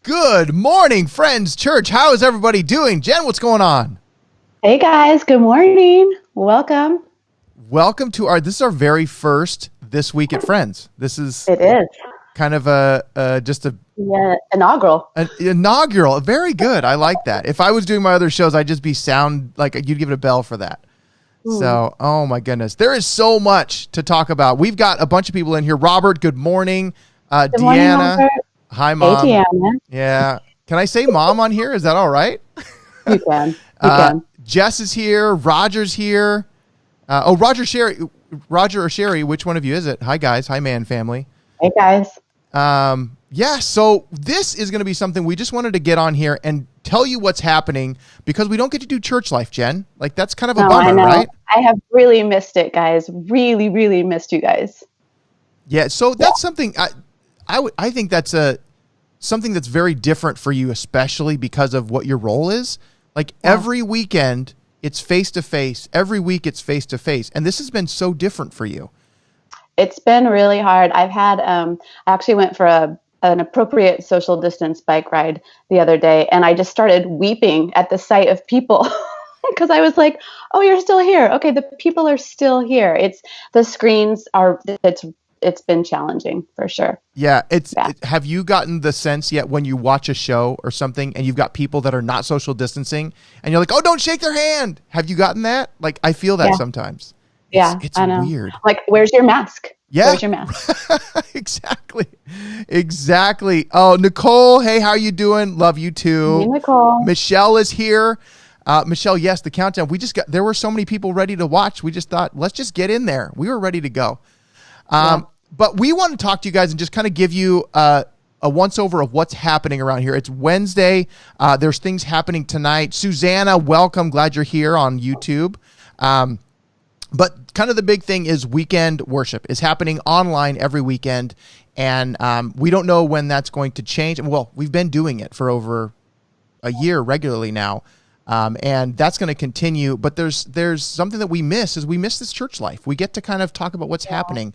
Good morning, friends, church. How is everybody doing? Jen, what's going on? Hey guys, good morning. Welcome. Welcome to this is our very first This Week at Friends. This is It is. kind of just a Inaugural. an inaugural. Very good. I like that. If I was doing my other shows, I'd just be sound like you'd give it a bell for that. So, oh my goodness. There is so much to talk about. We've got a bunch of people in here. Robert, good morning. Good Deanna. morning, Robert. Hi, Mom. Hey, Deanna. Yeah. Can I say Mom on here? Is that all right? You can. You can. Jess is here. Roger's here. Roger or Sherry. Which one of you is it? Hi, guys. Hi, man family. Hey, guys. So this is going to be something we just wanted to get on here and tell you what's happening because we don't get to do church life, Jen. Like, that's kind of a bummer, I know. right? I have really missed it, guys. Really, really missed you guys. Yeah. So that's something I think that's something that's very different for you, especially because of what your role is. Like every weekend, it's face to face. Every week, it's face to face, and this has been so different for you. It's been really hard. I've had, I actually went for an appropriate social distance bike ride the other day, and I just started weeping at the sight of people because I was like, oh, you're still here. Okay, the people are still here. The screens are, it's been challenging for sure. Yeah. Have you gotten the sense yet when you watch a show or something and you've got people that are not social distancing and you're like, oh, don't shake their hand. Have you gotten that? Like, I feel that sometimes. It's I know. Weird. Like, where's your mask? Yeah. Where's your mask? Exactly. Oh, Nicole. Hey, how you doing? Love you too. Hey, Nicole. Michelle is here. Michelle, yes, the countdown. There were so many people ready to watch. We just thought, let's just get in there. We were ready to go. But we want to talk to you guys and just kind of give you a once over of what's happening around here. It's Wednesday. There's things happening tonight. Susanna, welcome. Glad you're here on YouTube. But kind of the big thing is weekend worship is happening online every weekend. And we don't know when that's going to change. Well, we've been doing it for over a year regularly now. And that's going to continue. But there's something that we miss this church life. We get to kind of talk about what's happening.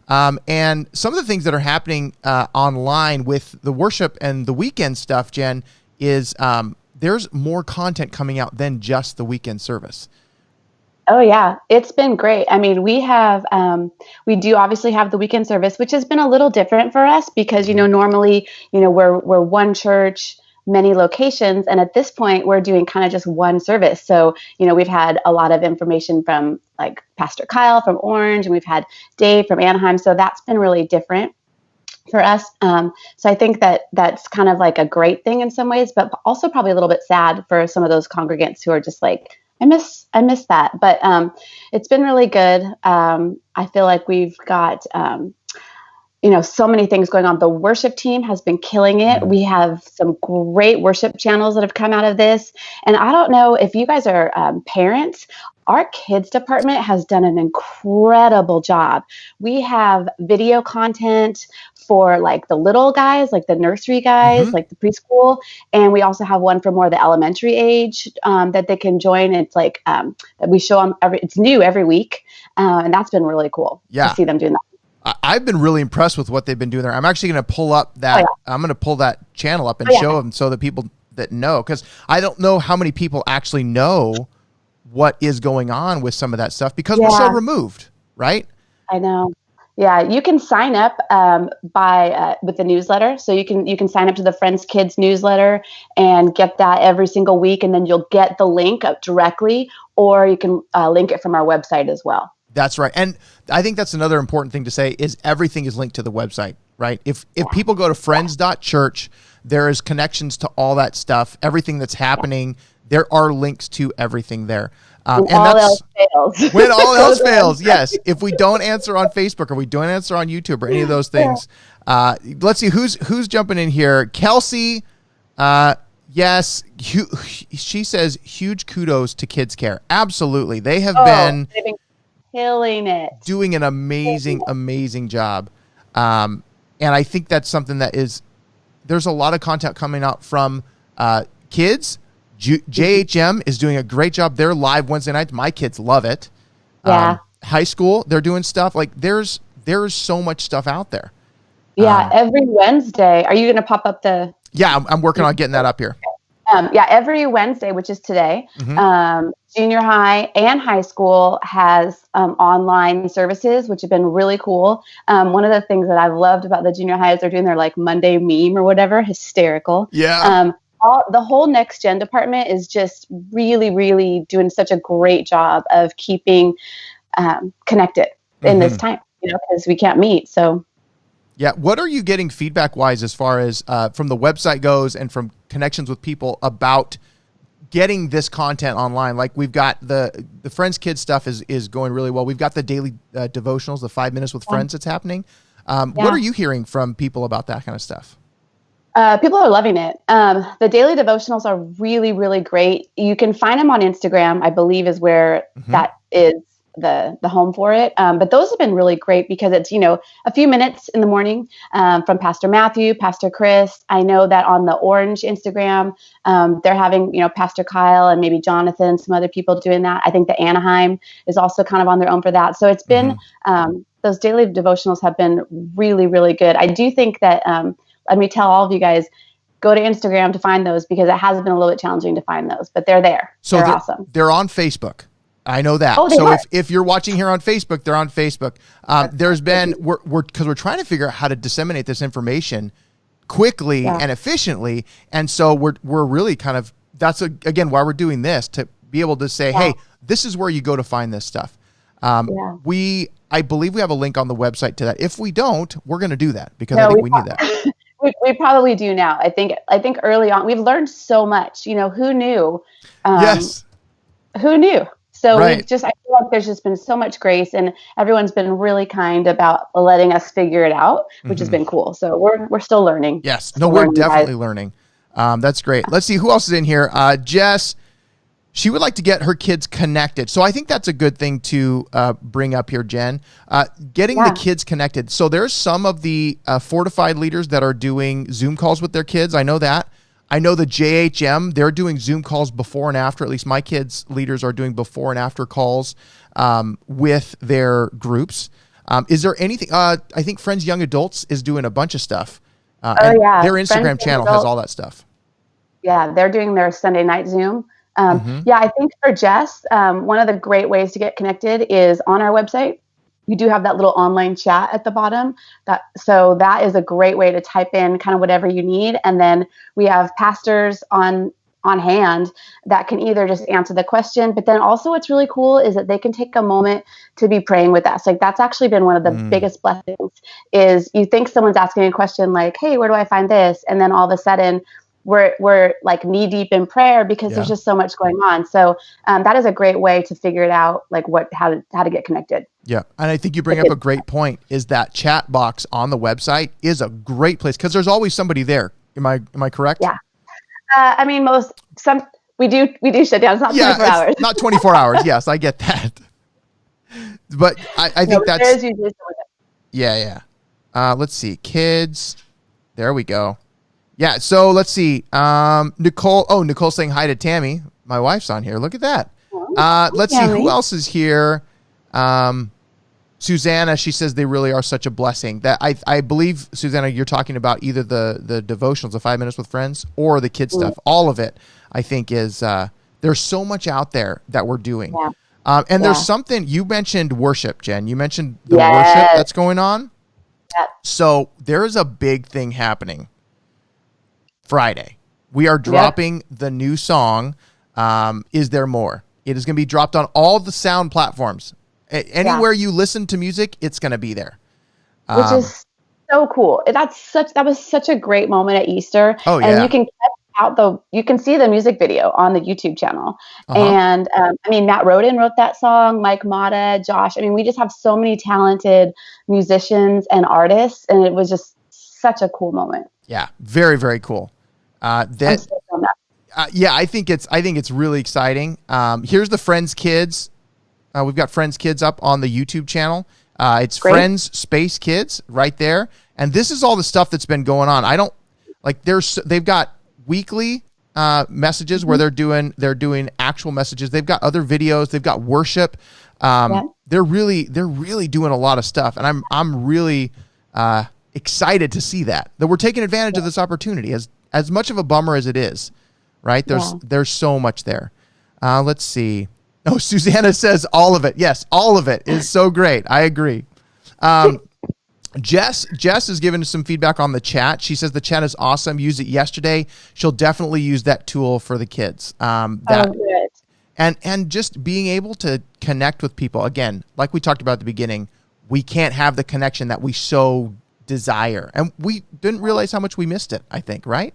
And some of the things that are happening online with the worship and the weekend stuff, Jen, is there's more content coming out than just the weekend service. Oh yeah, it's been great. I mean, we do obviously have the weekend service, which has been a little different for us because, normally, we're one church, many locations. And at this point, we're doing kind of just one service. So, we've had a lot of information from like Pastor Kyle from Orange, and we've had Dave from Anaheim. So that's been really different for us. So I think that's kind of like a great thing in some ways, but also probably a little bit sad for some of those congregants who are just like, I miss that. But it's been really good. I feel like we've got so many things going on. The worship team has been killing it. We have some great worship channels that have come out of this. And I don't know if you guys are parents. Our kids department has done an incredible job. We have video content for like the little guys, like the nursery guys, like the preschool. And we also have one for more the elementary age that they can join. It's like that we show them it's new every week. And that's been really cool to see them doing that. I've been really impressed with what they've been doing there. I'm actually going to pull up that. I'm going to pull that channel up and show them so that people that know, because I don't know how many people actually know what is going on with some of that stuff because we're so removed, right? I know. Yeah, you can sign up with the newsletter. So you can sign up to the Friends Kids newsletter and get that every single week, and then you'll get the link up directly, or you can link it from our website as well. That's right. And I think that's another important thing to say is everything is linked to the website, right? If people go to friends.church, there is connections to all that stuff, everything that's happening. There are links to everything there. And all else fails. When all else fails, yes. If we don't answer on Facebook or we don't answer on YouTube or any of those things, let's see who's jumping in here. Kelsey, yes, she says huge kudos to Kids Care. Absolutely, they've been killing it, doing an amazing job. And I think that's something that there's a lot of content coming out from kids. JHM is doing a great job. They're live Wednesday nights. My kids love it. Yeah. High school, they're doing stuff. Like there's so much stuff out there. Yeah, every Wednesday. Are you going to pop up the Yeah, I'm working on getting that up here. Every Wednesday, which is today, junior high and high school has online services, which have been really cool. One of the things that I've loved about the junior high is they're doing their like Monday meme or whatever, hysterical. Yeah. The whole Next Gen department is just really, really doing such a great job of keeping connected in this time, because we can't meet. So. Yeah. What are you getting feedback wise as far as from the website goes and from connections with people about getting this content online? Like we've got the Friends Kids stuff is going really well. We've got the daily devotionals, the 5 minutes with friends that's happening. What are you hearing from people about that kind of stuff? People are loving it. The daily devotionals are really, really great. You can find them on Instagram, I believe is where that is the home for it. But those have been really great because it's, a few minutes in the morning from Pastor Matthew, Pastor Chris. I know that on the Orange Instagram, they're having, Pastor Kyle and maybe Jonathan, some other people doing that. I think the Anaheim is also kind of on their own for that. So it's been, those daily devotionals have been really, really good. I do think that, let me tell all of you guys, go to Instagram to find those because it has been a little bit challenging to find those, but they're there. So they're awesome. They're on Facebook. I know that. So if you're watching here on Facebook, they're on Facebook. There's been, because we're trying to figure out how to disseminate this information quickly and efficiently. And so we're really kind of, that's again, why we're doing this, to be able to say, hey, this is where you go to find this stuff. I believe we have a link on the website to that. If we don't, we're going to do that because I think we need that. We probably do now. I think early on we've learned so much. Who knew? Yes. Who knew? So I feel like there's just been so much grace, and everyone's been really kind about letting us figure it out, which has been cool. So we're still learning. Yes. We're definitely learning. That's great. Let's see who else is in here. Jess, she would like to get her kids connected. So I think that's a good thing to bring up here, Jen. Getting the kids connected. So there's some of the Fortified leaders that are doing Zoom calls with their kids. I know that. I know the JHM, they're doing Zoom calls before and after. At least my kids' leaders are doing before and after calls with their groups. Is there anything? I think Friends Young Adults is doing a bunch of stuff. Their Instagram channel has all that stuff. Yeah, they're doing their Sunday night Zoom. I think for Jess, one of the great ways to get connected is on our website. We do have that little online chat at the bottom. So that is a great way to type in kind of whatever you need. And then we have pastors on hand that can either just answer the question, but then also what's really cool is that they can take a moment to be praying with us. Like that's actually been one of the biggest blessings is you think someone's asking a question like, hey, where do I find this? And then all of a sudden we're like knee deep in prayer because there's just so much going on. So that is a great way to figure it out, like how to get connected. Yeah. And I think you bring up a great point is that chat box on the website is a great place because there's always somebody there. Am I correct? Yeah. I mean, we do shut down. It's not 24 hours. Not 24 hours. Yes, I get that. But I think that's, yeah. Let's see. Kids. There we go. Yeah, so let's see. Nicole's saying hi to Tammy. My wife's on here. Look at that. Let's see who else is here. Susanna, she says they really are such a blessing. That I believe, Susanna, you're talking about either the devotionals, the 5 minutes with friends, or the kids stuff. All of it, I think, is there's so much out there that we're doing. Yeah. And there's something, you mentioned worship, Jen. You mentioned the worship that's going on. Yeah. So there is a big thing happening Friday. We are dropping the new song, Is There More? It is going to be dropped on all the sound platforms. Anywhere you listen to music, it's going to be there. Which is so cool. That was such a great moment at Easter. Oh, yeah. And you can you can see the music video on the YouTube channel. And Matt Roden wrote that song, Mike Mata, Josh. I mean, we just have so many talented musicians and artists, and it was just such a cool moment. Yeah, very, very cool. I think it's really exciting. Here's the Friends Kids. We've got Friends Kids up on the YouTube channel. It's great. Friends Space Kids right there. And this is all the stuff that's been going on. They've got weekly messages where they're doing actual messages. They've got other videos. They've got worship. They're really doing a lot of stuff. And I'm really excited to see that we're taking advantage of this opportunity. As as much of a bummer as it is, right? There's so much there. Let's see. Oh, Susanna says all of it. Yes, all of it is so great. I agree. Jess has given us some feedback on the chat. She says the chat is awesome. Used it yesterday. She'll definitely use that tool for the kids. Good. And just being able to connect with people. Again, like we talked about at the beginning, we can't have the connection that we so desire. And we didn't realize how much we missed it, I think, right?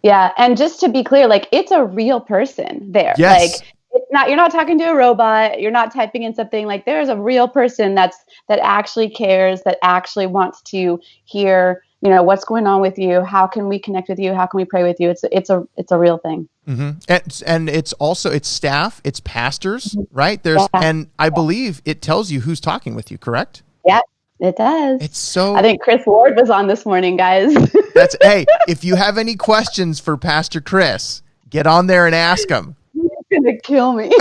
Yeah. And just to be clear, like, it's a real person there. Yes. Like, it's not, you're not talking to a robot. You're not typing in something. Like, there's a real person that actually cares, that actually wants to hear, what's going on with you. How can we connect with you? How can we pray with you? It's a real thing. Mm-hmm. And it's also, it's staff, it's pastors, right? And I believe it tells you who's talking with you, correct? Yeah, it does. It's so, I think Chris Ward was on this morning, guys. Hey, if you have any questions for Pastor Chris, get on there and ask him. He's going to kill me.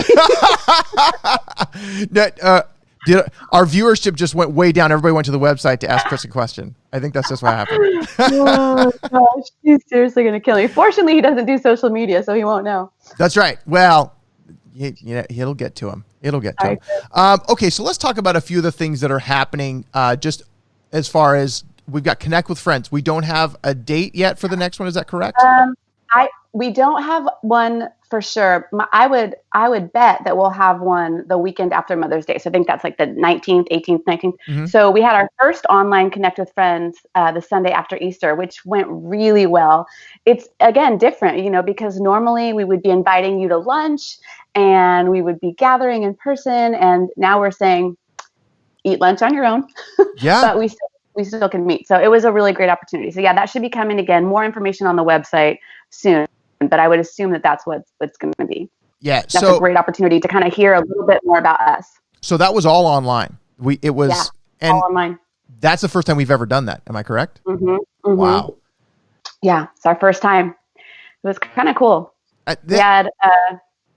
Our viewership just went way down. Everybody went to the website to ask Chris a question. I think that's just what happened. Oh, gosh. He's seriously going to kill me. Fortunately, he doesn't do social media, so he won't know. That's right. Well, it'll get to him. It'll get to him. Okay, so let's talk about a few of the things that are happening just as far as we've got Connect with Friends. We don't have a date yet for the next one. Is that correct? We don't have one for sure. I would bet that we'll have one the weekend after Mother's Day. So I think that's like the 19th, 18th, 19th. Mm-hmm. So we had our first online Connect with Friends the Sunday after Easter, which went really well. It's, again, different, because normally we would be inviting you to lunch and we would be gathering in person. And now we're saying, eat lunch on your own. Yeah. But we still can meet. So it was a really great opportunity. So yeah, that should be coming again. More information on the website soon. But I would assume that that's what's going to be. Yeah, that's a great opportunity to kind of hear a little bit more about us. So that was all online. All online. That's the first time we've ever done that. Am I correct? Mm-hmm. Mm-hmm. Wow. Yeah, it's our first time. It was kind of cool. We had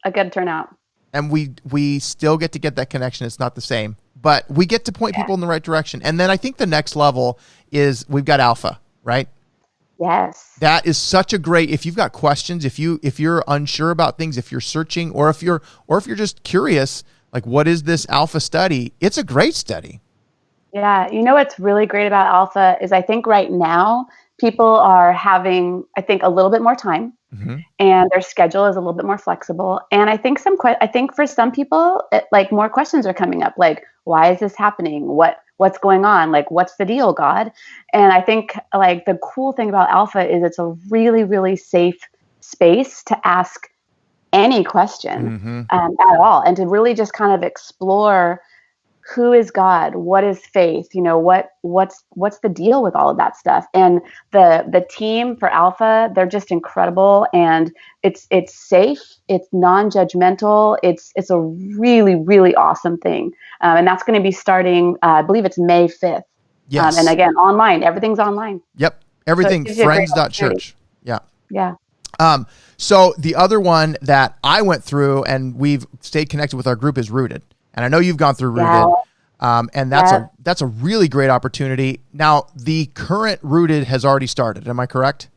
a good turnout. And we still get to get that connection. It's not the same, but we get to point people in the right direction. And then I think the next level is we've got Alpha, right? Yes. That is such a great, if you've got questions, if you're unsure about things, if you're searching, or if you're just curious, like, what is this Alpha study? It's a great study. Yeah. What's really great about Alpha is I think right now people are having, a little bit more time, mm-hmm. and their schedule is a little bit more flexible. And I think for some people, more questions are coming up, like, why is this happening? What's going on? Like, what's the deal, God? And I think the cool thing about Alpha is it's a really, really safe space to ask any question, mm-hmm. At all, and to really just kind of explore who is God, what is faith, what's the deal with all of that stuff. And the team for Alpha, they're just incredible, and it's safe, it's non-judgmental, it's a really, really awesome thing. And that's going to be starting, I believe it's May 5th. Yes. And again, online, everything's online. Yep. Everything, so friends.church. Yeah. Yeah. So the other one that I went through and we've stayed connected with our group is Rooted. And I know you've gone through Rooted, and that's a really great opportunity. Now, the current Rooted has already started. Am I correct?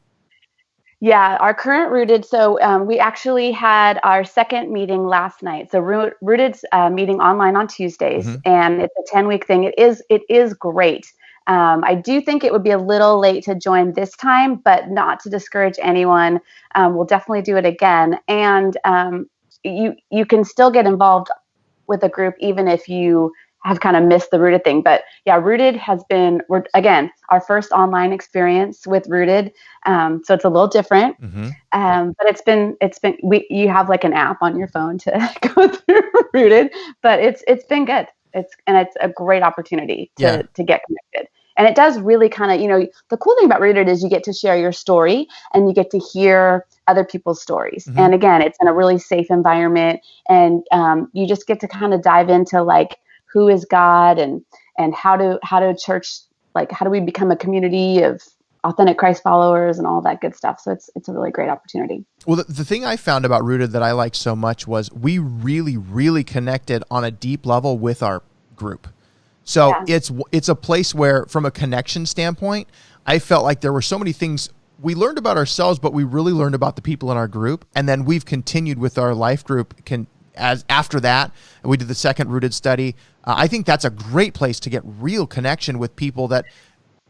Yeah, our current Rooted. So we actually had our second meeting last night. So Rooted's meeting online on Tuesdays, mm-hmm. and it's a 10-week thing. It is great. I do think it would be a little late to join this time, but not to discourage anyone. We'll definitely do it again, and you can still get involved with a group, even if you have kind of missed the Rooted thing. But yeah, Rooted has been, again, our first online experience with Rooted. So it's a little different. Mm-hmm. But you have like an app on your phone to go through Rooted, but it's been good. It's a great opportunity to get connected. And it does really kind of, the cool thing about Rooted is you get to share your story and you get to hear other people's stories. Mm-hmm. And again, it's in a really safe environment, and you just get to kind of dive into like, who is God and how to church, like, how do we become a community of authentic Christ followers and all that good stuff. So it's a really great opportunity. Well, the thing I found about Rooted that I liked so much was we really, really connected on a deep level with our group. So it's a place where, from a connection standpoint, I felt like there were so many things we learned about ourselves, but we really learned about the people in our group. And then we've continued with our life group as after that, we did the second Rooted study. I think that's a great place to get real connection with people that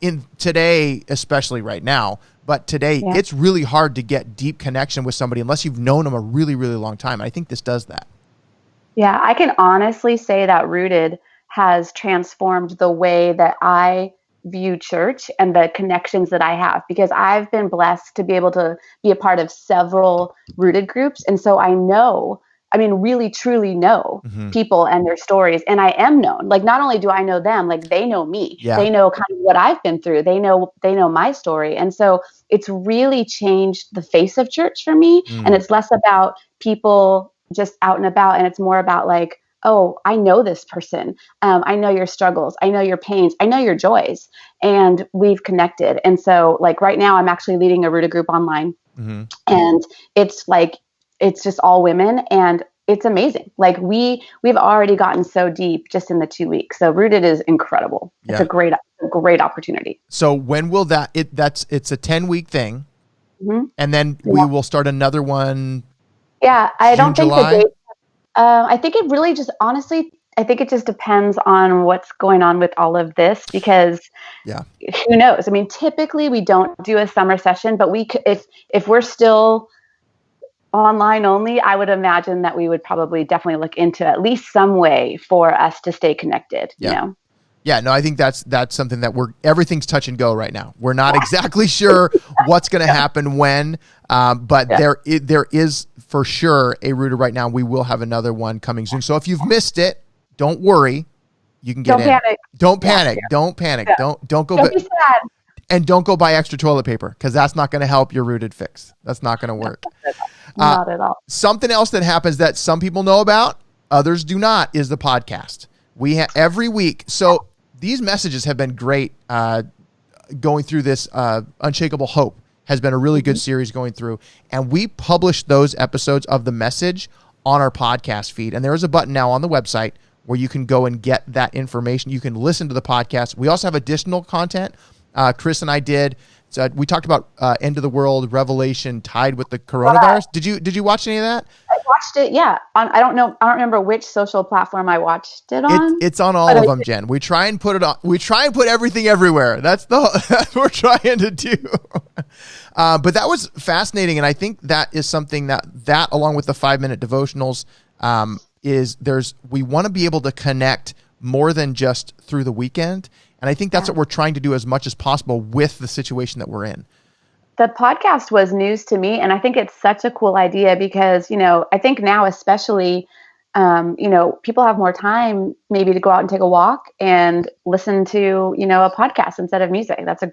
in today, especially right now, but today it's really hard to get deep connection with somebody unless you've known them a really, really long time. I think this does that. Yeah, I can honestly say that Rooted has transformed the way that I view church and the connections that I have, because I've been blessed to be able to be a part of several Rooted groups. And so really truly know people and their stories. And I am known. Like, not only do I know them, like they know me. Yeah. They know kind of what I've been through. They know my story. And so it's really changed the face of church for me. And it's less about people just out and about. And it's more about like, oh, I know this person. I know your struggles. I know your pains. I know your joys. And we've connected. And so like right now I'm actually leading a Rooted group online. And it's like, it's just all women, and it's amazing. Like we've already gotten so deep just in the 2 weeks. So Rooted is incredible. Yeah. It's a great opportunity. So when will it's a 10-week thing. And then we will start another one. Yeah. I don't think July? the date, I think it really just, honestly, I think it just depends on what's going on with all of this, because who knows? I mean, typically we don't do a summer session, but if we're still online only, I would imagine that we would probably definitely look into at least some way for us to stay connected, you know? Yeah, no, I think that's something that everything's touch and go right now. We're not exactly sure what's going to happen when, but there is for sure a Rooted right now. We will have another one coming soon. So if you've missed it, don't worry. You can get in. Don't panic. Don't panic. Yeah. Don't go. Don't be sad. And don't go buy extra toilet paper, because that's not going to help your Rooted fix. That's not going to work. Not at all. Something else that happens that some people know about, others do not, is the podcast. We have every week. So these messages have been great. Going through this Unshakable Hope has been a really good series going through. And we publish those episodes of the message on our podcast feed. And there is a button now on the website where you can go and get that information. You can listen to the podcast. We also have additional content. Chris and I did. So we talked about end of the world revelation tied with the coronavirus. Did you watch any of that? I watched it. Yeah. I don't remember which social platform I watched it on. It's on all of them, Jen. We try and put it on. We try and put everything everywhere. That's what we're trying to do. But that was fascinating, and I think that is something that along with the 5-minute devotionals we want to be able to connect more than just through the weekend. And I think that's what we're trying to do as much as possible with the situation that we're in. The podcast was news to me, and I think it's such a cool idea because, I think now especially, people have more time maybe to go out and take a walk and listen to, a podcast instead of music. That's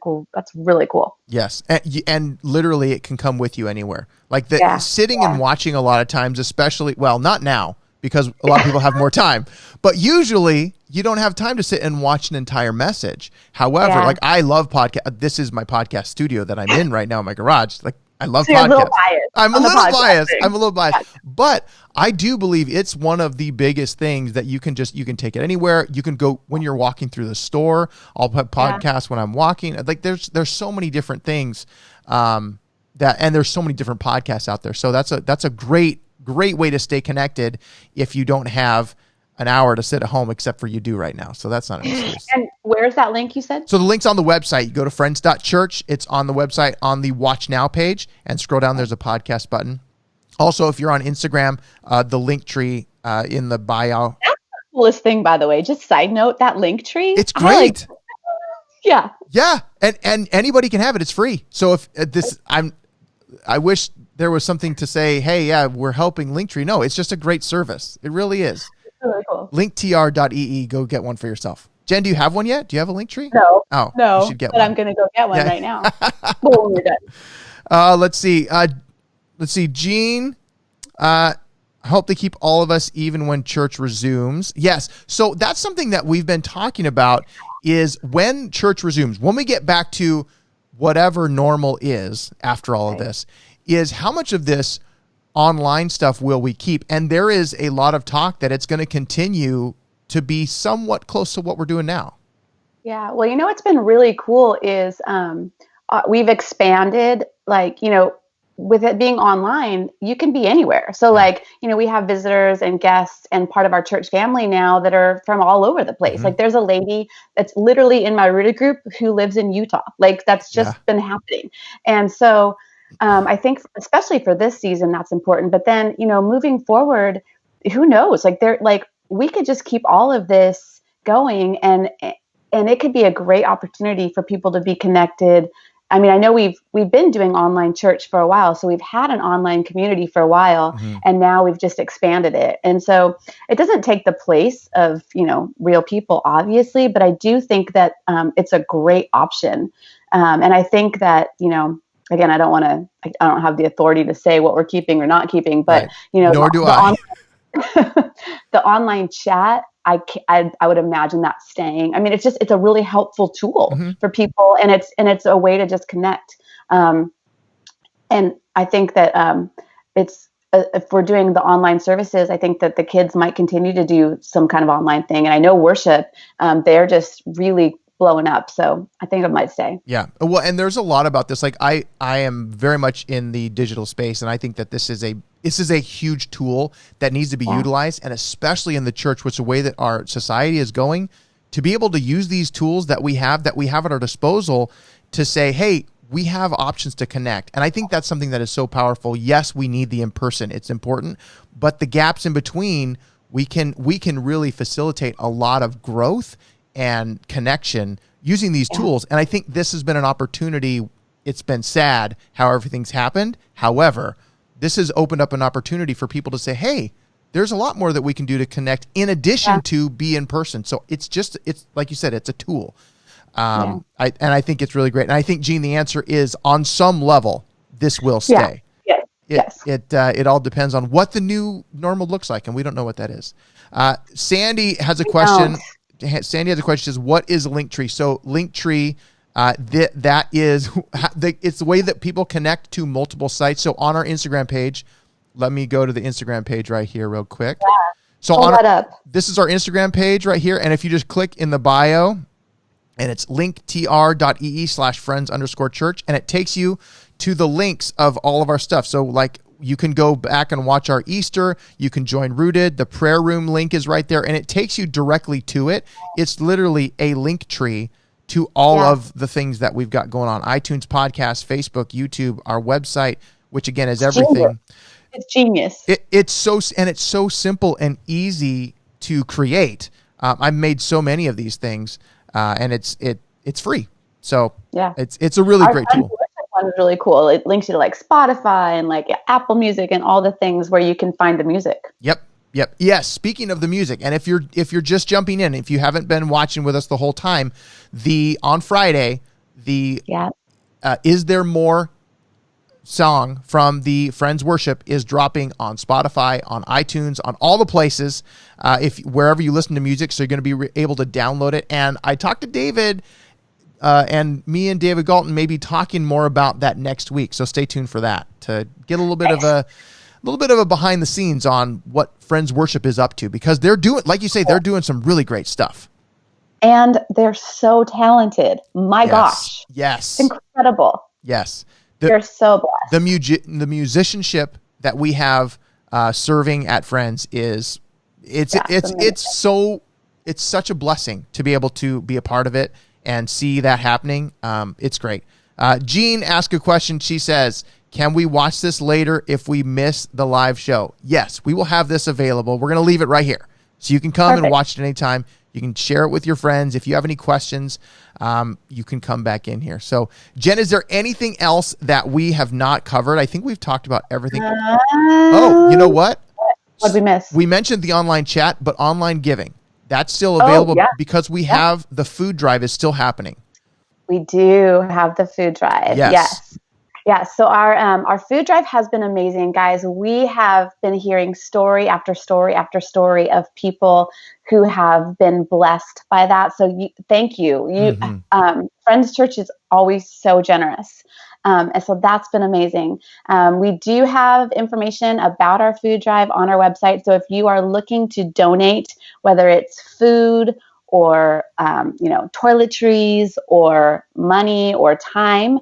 really cool. Yes. And literally it can come with you anywhere. Like sitting and watching a lot of times, especially, well, not now, because a lot of people have more time, but usually you don't have time to sit and watch an entire message. However, like I love podcast. This is my podcast studio that I'm in right now in my garage. Like I love podcasts. I'm a little biased, but I do believe it's one of the biggest things that you can take it anywhere. You can go when you're walking through the store. I'll put podcasts when I'm walking. Like there's so many different things and there's so many different podcasts out there. So that's a great way to stay connected if you don't have an hour to sit at home, except for you do right now. So that's not an excuse. And where's that link you said? So the link's on the website. You go to friends.church. It's on the website on the Watch Now page, and scroll down. There's a podcast button. Also, if you're on Instagram, the link tree in the bio. That's the coolest thing, by the way. Just side note, that link tree. It's great. Yeah. Yeah. And anybody can have it. It's free. So if I wish there was something to say, hey, yeah, we're helping Linktree. No, it's just a great service. It really is. Really cool. Linktr.ee. Go get one for yourself. Jen, do you have one yet? Do you have a Linktree? No. Oh, no. You should get one. one. I'm going to go get one right now. Boom, we're done. Let's see. Jeanne, help to keep all of us even when church resumes. Yes. So that's something that we've been talking about is when church resumes, when we get back to whatever normal is after all of this, is how much of this online stuff will we keep? And there is a lot of talk that it's going to continue to be somewhat close to what we're doing now. Yeah. Well, what's been really cool is we've expanded, like, with it being online, you can be anywhere. So like, we have visitors and guests and part of our church family now that are from all over the place. Like there's a lady that's literally in my rooted group who lives in Utah. Like that's just been happening. And so I think especially for this season, that's important. But then, moving forward, who knows? Like we could just keep all of this going, and it could be a great opportunity for people to be connected. I mean, I know we've been doing online church for a while, so we've had an online community for a while, and now we've just expanded it. And so it doesn't take the place of, real people, obviously, but I do think that it's a great option. And I think that, again, I don't have the authority to say what we're keeping or not keeping, but, nor do I. The online chat, I would imagine that staying. I mean, it's a really helpful tool for people, and it's a way to just connect. And I think that if we're doing the online services, I think that the kids might continue to do some kind of online thing. And I know worship, they're just really blowing up. So I think it might stay. Yeah. Well, and there's a lot about this. Like I am very much in the digital space, and I think that this is a huge tool that needs to be utilized, and especially in the church, which is the way that our society is going, to be able to use these tools that we have at our disposal to say, hey, we have options to connect. And I think that's something that is so powerful. Yes, we need the in-person. It's important, but the gaps in between, we can really facilitate a lot of growth and connection using these tools. And I think this has been an opportunity. It's been sad how everything's happened. However, this has opened up an opportunity for people to say, hey, there's a lot more that we can do to connect in addition to be in person. So it's like you said, it's a tool. I think it's really great. And I think, Jeanne, the answer is on some level, this will stay. It all depends on what the new normal looks like. And we don't know what that is. Sandy has a question. Sandy has a question, says, what is a Linktree? So Linktree, that is, it's the way that people connect to multiple sites. So on our Instagram page, let me go to the Instagram page right here real quick. So this is our Instagram page right here. And if you just click in the bio, and it's linktr.ee/friends_church, and it takes you to the links of all of our stuff. So like, you can go back and watch our Easter. You can join Rooted. The prayer room link is right there, and it takes you directly to it. It's literally a link tree to all of the things that we've got going on. iTunes, podcast, Facebook, YouTube, our website, which again is everything. It's genius. It's so simple and easy to create. I've made so many of these things, and it's free. So it's a really great tool. One is really cool. It links you to like Spotify and like Apple Music and all the things where you can find the music. Yep. Yes. Speaking of the music, and if you're just jumping in, if you haven't been watching with us the whole time, on Friday, Is There More song from the Friends Worship is dropping on Spotify, on iTunes, on all the places, wherever you listen to music. So you're going to be able to download it. And I talked to David. And me and David Galton may be talking more about that next week. So stay tuned for that to get a little bit of a behind the scenes on what Friends Worship is up to, because they're doing, like you say, they're doing some really great stuff. And they're so talented. My gosh. Yes. It's incredible. Yes. They're so blessed. The musicianship that we have serving at Friends it's such a blessing to be able to be a part of it and see that happening. It's great. Jeanne asked a question. She says, can we watch this later if we miss the live show? Yes, we will have this available. We're going to leave it right here. So you can come and watch it anytime. You can share it with your friends. If you have any questions, you can come back in here. So, Jenn, is there anything else that we have not covered? I think we've talked about everything. Oh, you know what? What did we miss? We mentioned the online chat, but online giving. That's still available because we have the food drive is still happening. We do have the food drive. Yes. So our food drive has been amazing, guys. We have been hearing story after story after story of people who have been blessed by that. So thank you. Friends Church is always so generous. And so that's been amazing. We do have information about our food drive on our website. So if you are looking to donate, whether it's food or toiletries or money or time,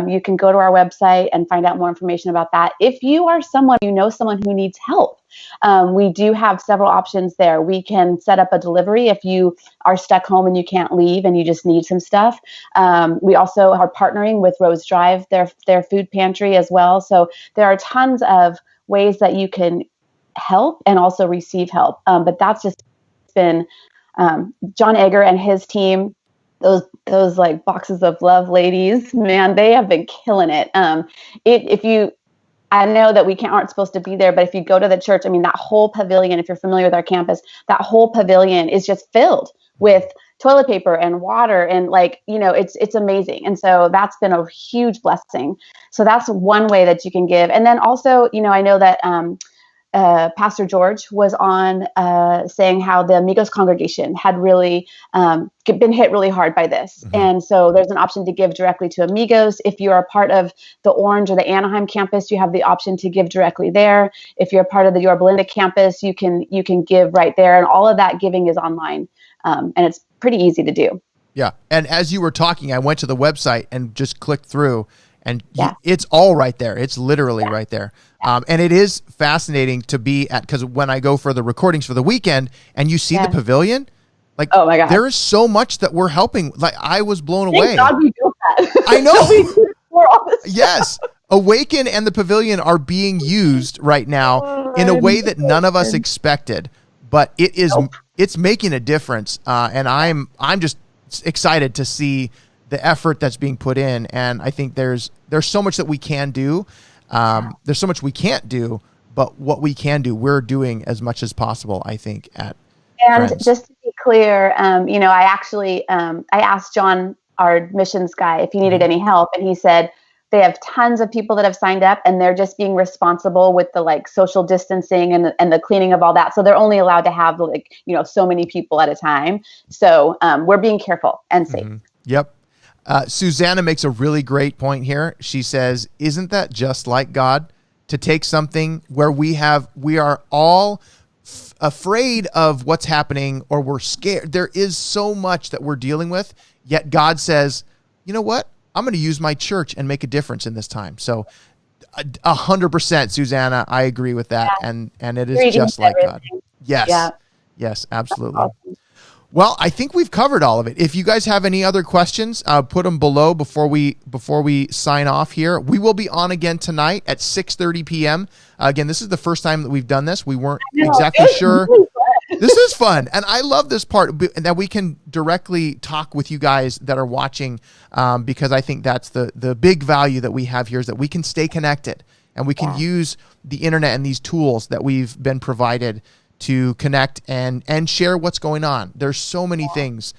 you can go to our website and find out more information about that. If you are someone who needs help, we do have several options there. We can set up a delivery if you are stuck home and you can't leave and you just need some stuff. We also are partnering with Rose Drive, their food pantry as well. So there are tons of ways that you can help and also receive help. But that's just been John Egger and his team. Those like boxes of love ladies, man, they have been killing it. I know that we aren't supposed to be there, but if you go to the church, I mean, that whole pavilion, if you're familiar with our campus, that whole pavilion is just filled with toilet paper and water and it's amazing. And so that's been a huge blessing. So that's one way that you can give. And then also, I know that Pastor George was on saying how the Amigos congregation had really been hit really hard by this. Mm-hmm. And so there's an option to give directly to Amigos. If you are a part of the Orange or the Anaheim campus, you have the option to give directly there. If you're a part of the Yorba Linda campus, you can give right there. And all of that giving is online. And it's pretty easy to do. Yeah. And as you were talking, I went to the website and just clicked through. And it's all right there. It's literally right there. And it is fascinating to be at, because when I go for the recordings for the weekend and you see the pavilion, like, oh my God, there is so much that we're helping. Like, I was blown away. Thank God we built that. I know. Yes. Awaken and the pavilion are being used right now in a way that none of us expected, but it's making a difference. And I'm just excited to see the effort that's being put in. And I think there's so much that we can do. There's so much we can't do, but what we can do, we're doing as much as possible, I think, at And Friends. Just to be clear, I actually, I asked John, our missions guy, if he needed any help. And he said, they have tons of people that have signed up and they're just being responsible with the social distancing and the cleaning of all that. So they're only allowed to have so many people at a time. So we're being careful and safe. Mm-hmm. Yep. Susanna makes a really great point here. She says, isn't that just like God to take something where we are all afraid of what's happening or we're scared? There is so much that we're dealing with, yet God says, you know what? I'm going to use my church and make a difference in this time. So 100%, Susanna, I agree with that. Yeah. And it is just like God. Yes. Yeah. Yes, absolutely. Awesome. Well, I think we've covered all of it. If you guys have any other questions, put them below before we sign off here. We will be on again tonight at 6:30 p.m. Again, this is the first time that we've done this. We weren't exactly sure. This is fun, and I love this part that we can directly talk with you guys that are watching, because I think that's the big value that we have here is that we can stay connected and we can use the internet and these tools that we've been provided to connect and share what's going on. There's so many things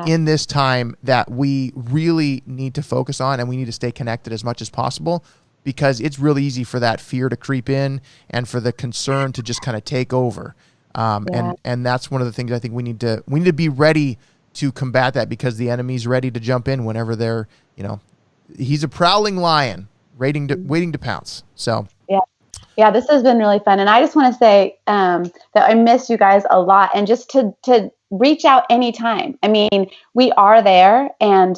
in this time that we really need to focus on, and we need to stay connected as much as possible, because it's really easy for that fear to creep in and for the concern to just kind of take over. And that's one of the things I think we need to be ready to combat that, because the enemy's ready to jump in whenever they're, he's a prowling lion waiting to pounce. So yeah, this has been really fun. And I just want to say that I miss you guys a lot, and just to reach out anytime. I mean, we are there, and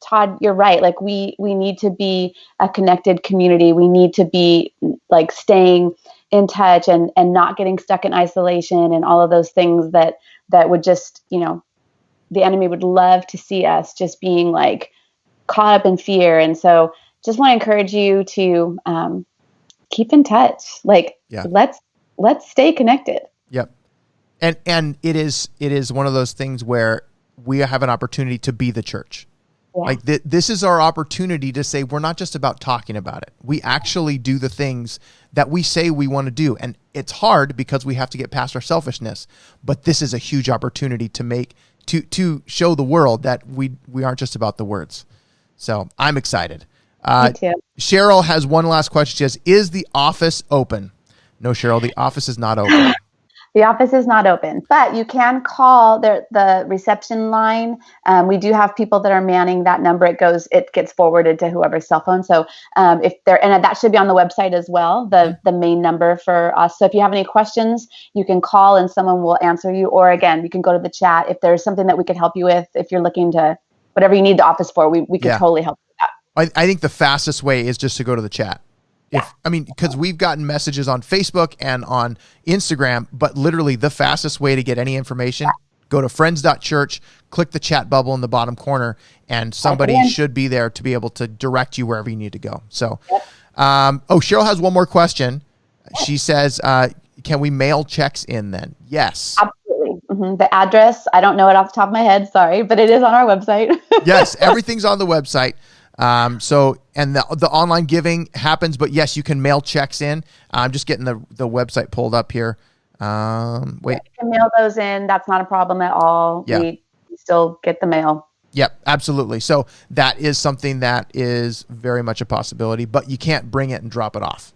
Todd, you're right. Like we need to be a connected community. We need to be staying in touch and not getting stuck in isolation and all of those things that would just, the enemy would love to see us just being caught up in fear. And so just want to encourage you to keep in touch. Let's stay connected. Yep. And it is one of those things where we have an opportunity to be the church. Yeah. This is our opportunity to say, we're not just about talking about it. We actually do the things that we say we want to do. And it's hard because we have to get past our selfishness, but this is a huge opportunity to show the world that we aren't just about the words. So I'm excited. Me too. Cheryl has one last question. She says, is the office open? No, Cheryl, the office is not open. The office is not open, but you can call the reception line. We do have people that are manning that number. It gets forwarded to whoever's cell phone. So if they're, and that should be on the website as well, the main number for us. So if you have any questions, you can call and someone will answer you. Or again, you can go to the chat if there's something that we could help you with. If you're looking to whatever you need the office for, we can totally help you with that. I think the fastest way is just to go to the chat. Because we've gotten messages on Facebook and on Instagram, but literally the fastest way to get any information, go to friends.church, click the chat bubble in the bottom corner, and somebody should be there to be able to direct you wherever you need to go. So, Cheryl has one more question. She says, can we mail checks in then? Yes. Absolutely. Mm-hmm. The address, I don't know it off the top of my head, sorry, but it is on our website. Yes, everything's on the website. And the online giving happens, but yes, you can mail checks in. I'm just getting the website pulled up here. Wait. You can mail those in. That's not a problem at all. Yeah. We still get the mail. Yep, absolutely. So that is something that is very much a possibility, but you can't bring it and drop it off.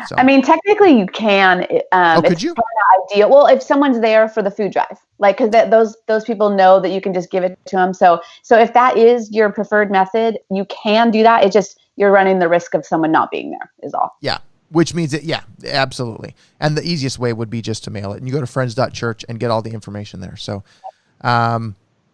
So. I mean, technically you can. Could you? It's kind of ideal. Well, if someone's there for the food drive, like, because those people know that you can just give it to them. So if that is your preferred method, you can do that. It's just you're running the risk of someone not being there is all. Yeah, which means that, yeah, absolutely. And the easiest way would be just to mail it. And you go to friends.church and get all the information there. So,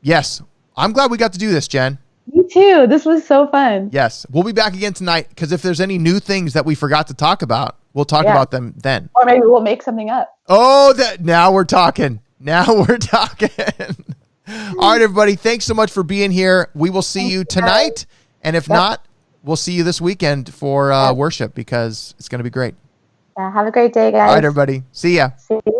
yes, I'm glad we got to do this, Jen. Me too. This was so fun. Yes. We'll be back again tonight because if there's any new things that we forgot to talk about, we'll talk about them then. Or maybe we'll make something up. Oh, now we're talking. All right, everybody. Thanks so much for being here. We will see you tonight. And if not, we'll see you this weekend for worship because it's going to be great. Yeah, have a great day, guys. All right, everybody. See ya. See ya.